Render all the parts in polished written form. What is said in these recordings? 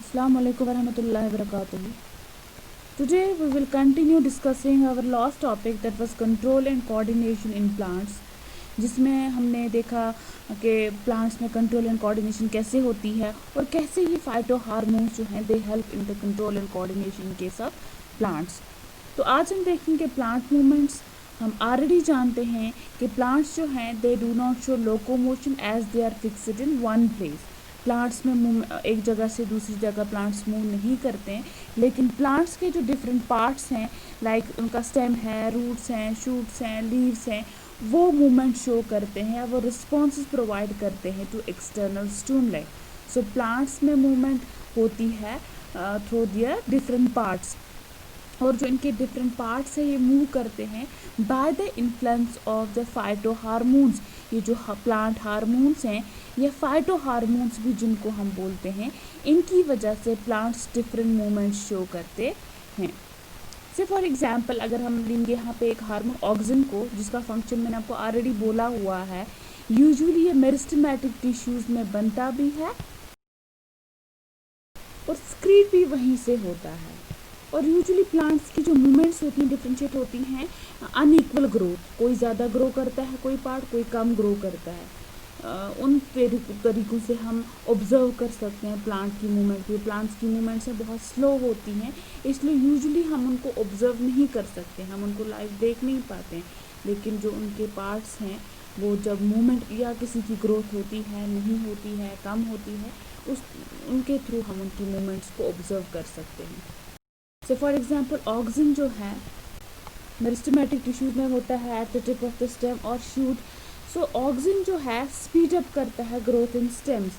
Assalamu alaikum warahmatullahi wabarakatuh. Today we will continue discussing our last topic that was control and coordination in plants, जिसमें हमने देखा कि plants में control and coordination कैसे होती है और कैसे ये फाइटो हार्मोन्स जो हैं they help in the control and coordination in case of plants. तो आज हम देखेंगे प्लांट मूवमेंट्स। हम ऑलरेडी जानते हैं कि प्लांट्स जो हैं they do not show locomotion as they are fixed in one place. Plants में एक जगह से दूसरी जगह प्लांट्स मूव नहीं करते हैं, लेकिन प्लांट्स के जो डिफरेंट पार्ट्स हैं लाइक उनका स्टेम है, रूट्स हैं, शूट्स हैं, लीव्स हैं, वो मूवमेंट शो करते हैं, वो रिस्पॉन्सेज प्रोवाइड करते हैं to external stimuli. So plants में मूवमेंट होती है थ्रू दियर डिफरेंट पार्ट्स, और जो इनके डिफरेंट पार्ट्स हैं ये मूव करते हैं by the influence of the phyto hormones. ये जो प्लांट हार्मोन्स हैं, ये फाइटो हार्मोन्स भी जिनको हम बोलते हैं, इनकी वजह से प्लांट्स डिफरेंट मूवमेंट्स शो करते हैं। से फॉर एग्जांपल अगर हम लेंगे यहाँ पे एक हार्मोन ऑक्सिन को, जिसका फंक्शन मैंने आपको ऑलरेडी बोला हुआ है, यूजुअली ये मेरिस्टेमेटिक टिश्यूज़ में बनता भी है और स्क्रीट भी वहीं से होता है। और यूजुअली प्लांट्स की जो मूवमेंट्स होती हैं डिफ्रेंशिएट होती हैं अनइक्वल ग्रोथ, कोई ज़्यादा ग्रो करता है कोई पार्ट, कोई कम ग्रो करता है। उन तरीक़ों से हम ऑब्ज़र्व कर सकते हैं प्लांट की मूवमेंट भी। प्लांट्स की मूवमेंट्स हैं बहुत स्लो होती हैं, इसलिए यूजुअली हम उनको ऑब्ज़र्व नहीं कर सकते, हम उनको लाइव देख नहीं पाते हैं। लेकिन जो उनके पार्ट्स हैं वो जब मूवमेंट या किसी की ग्रोथ होती है, नहीं होती है, कम होती है, उनके थ्रू हम उनकी मूवमेंट्स को ऑब्ज़र्व कर सकते हैं। सो फॉर एग्जांपल ऑक्सिन जो है मेरिस्टेमेटिक टिश्यूज में होता है at the tip of the stem और शूट। सो ऑक्सिन जो है स्पीड अप करता है ग्रोथ इन स्टेम्स।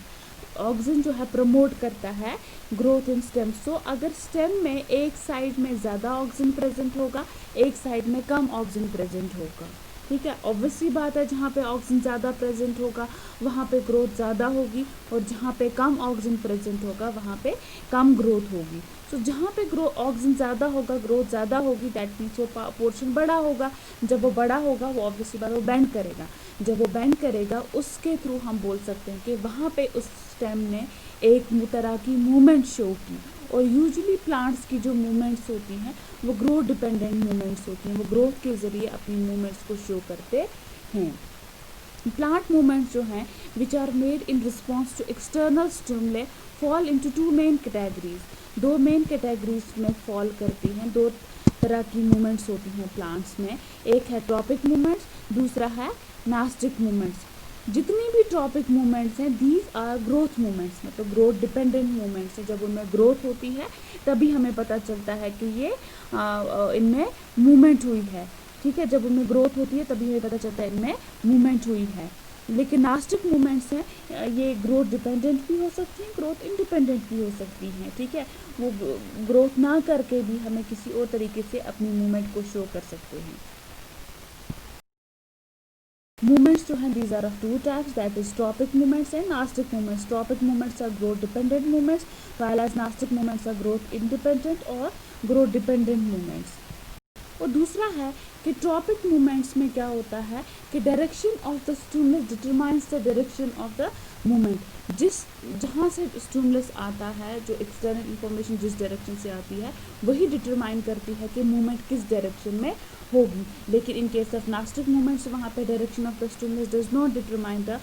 ऑक्सिन जो है प्रमोट करता है ग्रोथ इन स्टेम। सो अगर स्टेम में एक साइड में ज़्यादा ऑक्सिन प्रेजेंट होगा, एक साइड में कम ऑक्सिन प्रेजेंट होगा, ठीक है। ऑब्वियसली बात है जहाँ पे ऑक्सिन ज़्यादा प्रेजेंट होगा वहाँ पे ग्रोथ ज़्यादा होगी, और जहाँ पे कम ऑक्सिन प्रेजेंट होगा वहाँ पे कम ग्रोथ होगी। सो जहाँ पे ऑक्सिन ज़्यादा होगा, ग्रोथ ज़्यादा होगी, दैट मीन्स वो पोर्शन बड़ा होगा। जब वो बड़ा होगा वो ऑब्वियसली बात वो बेंड करेगा। जब वो बेंड करेगा उसके थ्रू हम बोल सकते हैं कि वहाँ पे उस स्टेम ने एक तरह की मूवमेंट शो की। और यूजुअली प्लांट्स की जो मूवमेंट्स होती हैं वो ग्रोथ डिपेंडेंट मूवमेंट्स होती हैं, वो ग्रोथ के ज़रिए अपनी मूवमेंट्स को शो करते हैं। प्लांट मूवमेंट्स जो हैं which are made in response to external stimuli fall into two main categories. दो मेन कैटेगरीज में फॉल करती हैं। दो तरह की मूवमेंट्स होती हैं प्लांट्स में, एक है ट्रॉपिक मूवमेंट्स, दूसरा है नास्टिक मूवमेंट्स। जितनी भी ट्रॉपिक मूवमेंट्स हैं दीज आर ग्रोथ मूवमेंट्स, मतलब ग्रोथ डिपेंडेंट मूवमेंट्स हैं। जब उनमें ग्रोथ होती है तभी हमें पता चलता है कि ये इनमें मूवमेंट हुई है, ठीक है। जब उनमें ग्रोथ होती है तभी हमें पता चलता है इनमें मूवमेंट हुई है। लेकिन नास्टिक मूवमेंट्स हैं ये ग्रोथ डिपेंडेंट भी हो सकती हैं, ग्रोथ इंडिपेंडेंट भी हो सकती हैं, ठीक है। वो ग्रोथ ना करके भी हमें किसी और तरीके से अपनी मूवमेंट को शो कर सकते हैं। Movements जो हैं these are of two types, that is tropic movements and nastic movements. Tropic movements are growth dependent movements, while as nastic movements are growth independent or growth dependent movements. और दूसरा है कि tropic movements में क्या होता है कि direction of the stimulus determines the direction of the movement. जहाँ से स्टिमुलस आता है, जो एक्सटर्नल इंफॉर्मेशन जिस डायरेक्शन से आती है वही डिटरमाइन करती है कि मूवमेंट किस डायरेक्शन में होगी। लेकिन in case of nastic movements वहाँ पे direction of the stimulus does not determine the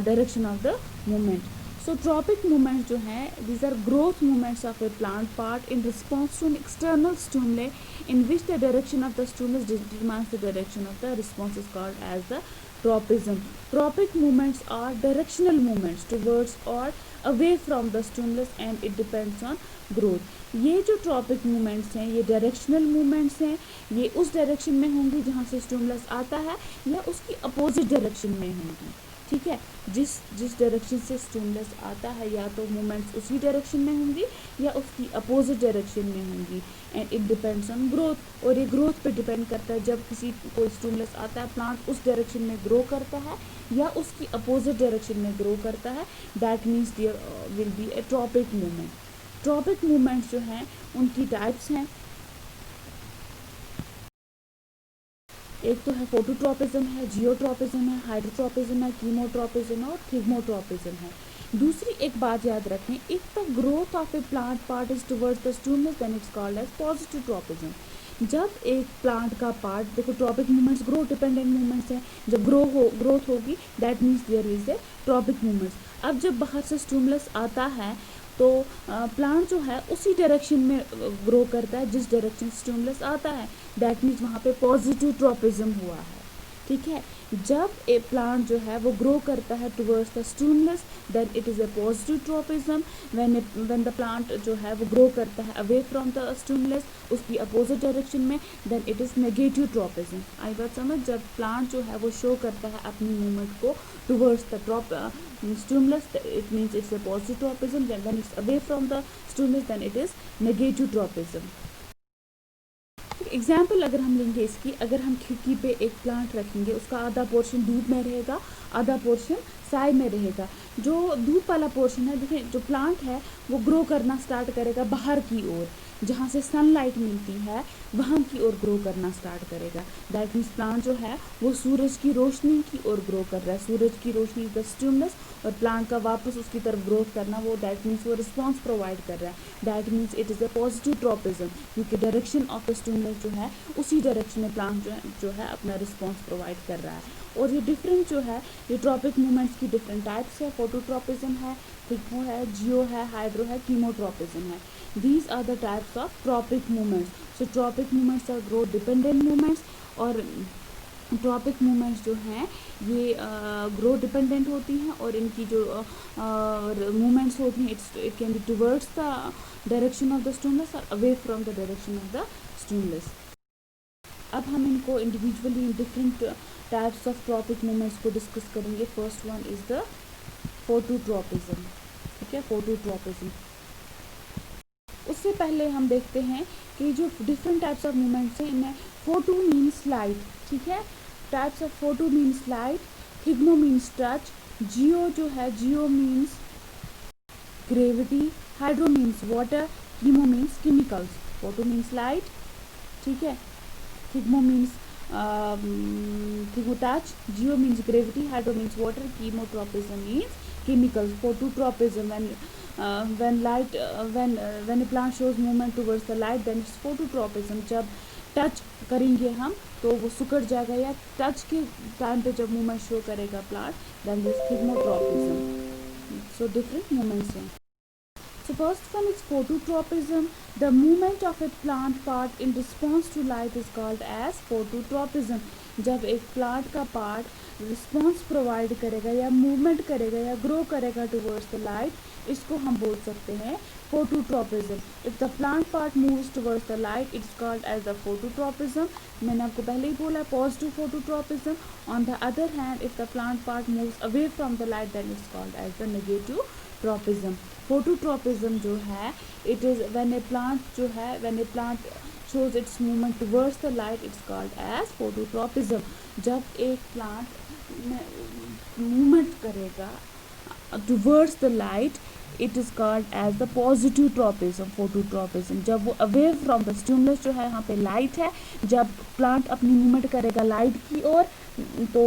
direction of the movement. So tropic movements जो हैं these are growth movements of a plant part in response to an external stimuli in which the direction of the stimulus determines the direction of the response is called as the tropism. Tropic movements are directional movements towards or away from the stimulus and it depends on growth. ये जो tropic movements हैं ये directional movements हैं, ये उस direction में होंगी जहाँ से स्टिमुलस आता है या उसकी अपोजिट डायरेक्शन में होंगी, ठीक है। जिस डायरेक्शन से स्टिमुलस आता है या तो मूवमेंट्स उसी डायरेक्शन में होंगी या उसकी अपोजिट डायरेक्शन में होंगी, and it depends on growth. और ये ग्रोथ पे डिपेंड करता है, जब किसी कोई स्टिमुलस आता है प्लांट उस डायरेक्शन में ग्रो करता है या उसकी अपोजिट डायरेक्शन में ग्रो करता है, that means there will be a tropic movement. Tropic movements जो हैं उनकी टाइप्स हैं, एक तो है फोटोट्रॉपिज्म है, जियोट्रॉपिज्म है, हाइड्रोट्रॉपिज्म है, कीमोट्रॉपिज्म है और थिग्मोट्रॉपिज्म है। दूसरी एक बात याद रखें, if the growth of a plant part is towards the stimulus then it's called as positive tropism. जब एक प्लांट का पार्ट, देखो tropic movements growth dependent movements हैं, जब ग्रोथ होगी that means there is a tropic movements. अब जब बाहर से स्टिमुलस आता है तो प्लांट जो है उसी डायरेक्शन में ग्रो करता है जिस डायरेक्शन स्टिमुलस आता है, दैट मीन्स वहाँ पे पॉजिटिव ट्रॉपिज्म हुआ है, ठीक है। जब ए प्लांट जो है वो ग्रो करता है towards the stimulus then it is a positive tropism. When the plant जो है वो ग्रो करता है अवे फ्रॉम द स्टिमुलस, उसकी अपोजिट डायरेक्शन में, then it is negative tropism. आई बात समझ? जब प्लांट जो है वो शो करता है अपनी मूवमेंट को towards the stimulus it means it's a positive tropism, when it's away from the stimulus then it is negative tropism. Example अगर हम लेंगे इसकी, अगर हम खिड़की पे एक प्लांट रखेंगे, उसका आधा पोर्शन धूप में रहेगा, आधा पोर्शन साए में रहेगा। जो धूप वाला पोर्शन है, देखिए जो प्लांट है वो ग्रो करना स्टार्ट करेगा बाहर की ओर, जहाँ से सनलाइट मिलती है वहाँ की ओर ग्रो करना स्टार्ट करेगा। दैट मीन्स प्लांट जो है वो सूरज की रोशनी की ओर ग्रो कर रहा है। सूरज की रोशनी इज द स्टिमुलस और प्लांट का वापस उसकी तरफ ग्रोथ करना, वो दैट मीन्स वो रिस्पॉन्स प्रोवाइड कर रहा है। That means it is a positive tropism, क्योंकि डायरेक्शन ऑफ द स्टिमुलस जो है उसी डायरेक्शन में प्लांट जो है अपना रिस्पॉन्स प्रोवाइड कर रहा है। और ये डिफरेंट जो है ये ट्रॉपिक मूवमेंट्स की डिफरेंट टाइप्स है। फोटोट्रॉपिज्म है, थिग्मो है, जियो है, हाइड्रो है, कीमोट्रॉपिज्म है। These are the types of tropic movements. So tropic movements are growth dependent movements और ट्रॉपिक मूवमेंट्स जो हैं ये ग्रोथ डिपेंडेंट होती हैं और इनकी जो मूवमेंट्स होती हैं it can be towards the direction of the stimulus और away from the direction of the stimulus. अब हम इनको individually different types of tropic movements को डिस्कस करेंगे। First one is the phototropism, ठीक है, फोटोट्रॉपिज्म। उससे पहले हम देखते हैं कि जो डिफरेंट टाइप्स ऑफ मूवमेंट्स हैं इनमें फोटो मीन्स लाइट, ठीक है, types of photo means light, thigmo means touch, geo जो है geo means gravity, hydro means water, chemo means chemicals. Photo means light, ठीक है, thigmo means thigmo touch, geo means gravity, hydro means water, chemotropism means chemicals. Phototropism when light when a plant shows movement towards the light then it's phototropism। जब touch करेंगे हम तो वो सुकड़ जाएगा, या touch के टाइम पे जब मूवमेंट शो करेगा plant then this thigmotropism. So different movements हैं। So first one is phototropism. The movement of a plant part in response to light is called as phototropism। जब एक प्लांट का part response provide करेगा या movement करेगा या grow करेगा towards the light, इसको हम बोल सकते हैं phototropism. If the plant part moves towards the light it's called as the phototropism. मैंने आपको पहले ही बोला positive phototropism. On the other hand if the plant part moves away from the light then it's called as the negative tropism. Phototropism जो है it is when a plant जो है when a plant shows its movement towards the light it's called as phototropism। जब एक plant movement करेगा towards the light it is called as the positive tropism, phototropism। जब वो away from the stimulus जो है यहाँ पे लाइट है, जब प्लांट अपनी मूवमेंट करेगा लाइट की ओर तो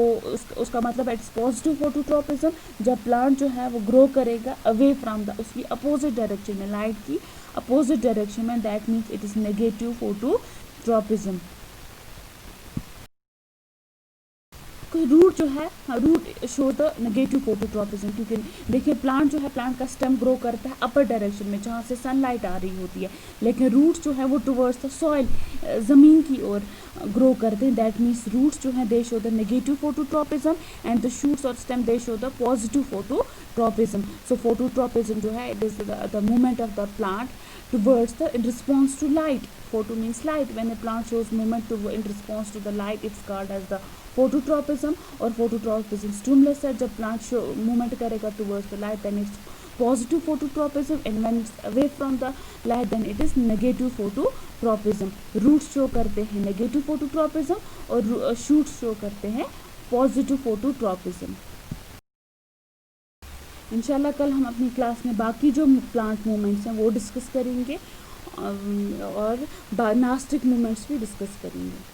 उसका मतलब है इट्स पॉजिटिव फोटोट्रॉपिज्म। जब प्लांट जो है वो ग्रो करेगा अवे फ्रॉम द उसकी अपोजिट डायरेक्शन में, लाइट की अपोजिट डायरेक्शन में, that means it is negative phototropism. कोई रूट जो है root show the negative phototropism, क्योंकि देखिए प्लांट जो है प्लांट का स्टेम ग्रो करता है अपर डायरेक्शन में जहाँ से सनलाइट आ रही होती है, लेकिन रूट्स जो है वो टुवर्ड्स द सॉइल ज़मीन की ओर ग्रो करते हैं। दैट मीन्स रूट्स जो है they show the negative phototropism and the shoots और stem they show the positive phototropism. So phototropism जो है it is the movement of the plant towards the in response to light। Photo means light। When a plant shows movement in response to the light it's called as the phototropism। और phototropism stimulus है, जब plant show movement करेगा towards the light then it's positive phototropism and when it's away from the light then it is negative phototropism। roots show करते हैं negative phototropism और shoots show करते हैं positive phototropism। इंशाल्लाह कल हम अपनी क्लास में बाकी जो प्लांट मूवमेंट्स हैं वो डिस्कस करेंगे और नास्टिक मूवमेंट्स भी डिस्कस करेंगे।